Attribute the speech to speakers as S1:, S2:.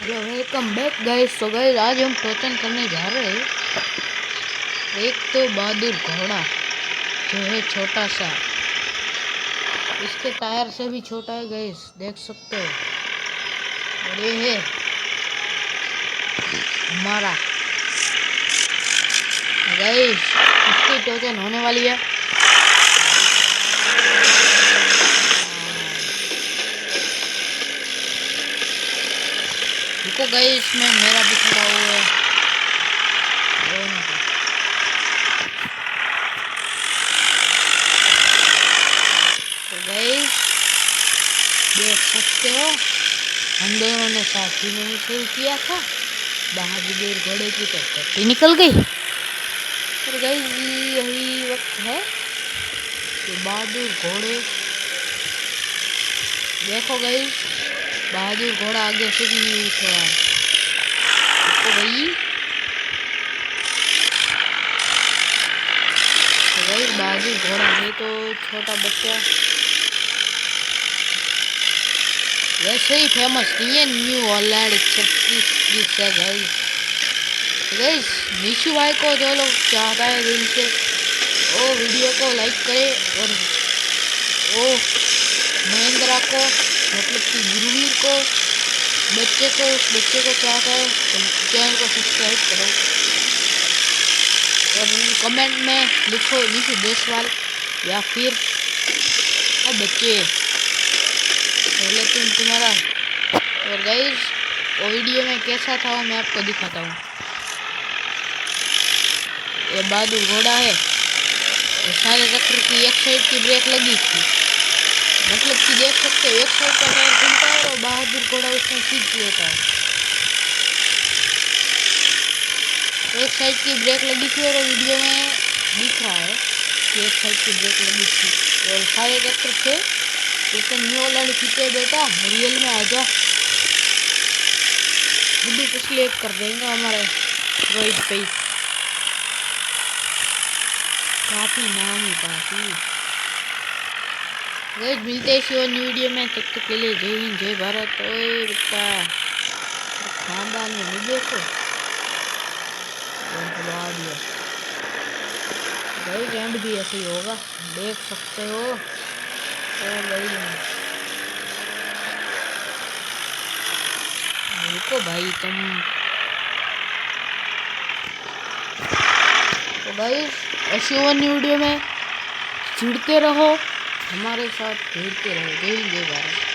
S1: Hello welcome back guys. तो guys आज हम टोचन करने जा रहे हैं एक तो बहादुर घोड़ा जो है छोटा सा, इसके टायर से भी छोटा है गाइस, देख सकते हो। और ये है हमारा गाइस, इसकी टोचन होने वाली है। देखो गाइस, इसमें मेरा भी खड़ा हुआ है। तो गाइस देख सकते हो, हम दोनों ने साथ ही में शुरू किया था। बहादुर घोड़े की तो टट्टी निकल गई। और गाइस यही वक्त है कि बहादुर घोड़े, देखो गाइस, बहादुर घोड़ा आगे से भी नहीं उठ रहा है। तो भाई बहादुर घोड़ा है तो छोटा बच्चा वैसे ही फेमस नहीं है। न्यू हॉलैंड 36 है गाइस। निशु भाई को जो लोग चाहता है दिल से, वो वीडियो को लाइक करे। और वो महेंद्रा को, मतलब कि गुरुवीर को, उस बच्चे को चाहता है तो चैनल को सब्सक्राइब करो। और कमेंट में लिखो निशु देशवाल या फिर बच्चे, पहले तुम्हारा। और गाइस वो वीडियो में कैसा था वो मैं आपको दिखाता हूँ। ये बहादुर घोड़ा है, सारे ट्रैक्टर की एक साइड की ब्रेक लगी थी, मतलब कि देख सकते हो एक साइड का टायर घूमता है और बहादुर घोड़ा उसमें खींच लेता है। एक साइड की ब्रेक लगी थी और वीडियो में दिख रहा है कि एक साइड की ब्रेक लगी थी और सारे ट्रैक्टर थे। तो न्यू हॉलैंड खींचे बेटा, रियल में आ जा, बुद्धू पिछले कर देंगे हमारे रोहित भाई, काफी नाम ही काफी। गाइस मिलते हैं इसी और न्यू वीडियो में, तब तक के लिए जय हिंद जय भारत। ओए बेटा खानदान में नहीं देखो गाइस, एंड भी ऐसे ही होगा, देख सकते हो। रुको भाई तुम। तो गाइस ऐसी और न्यू वीडियो में जुड़ते रहो, हमारे साथ जुड़ते रहो। जय हिंद जय भारत।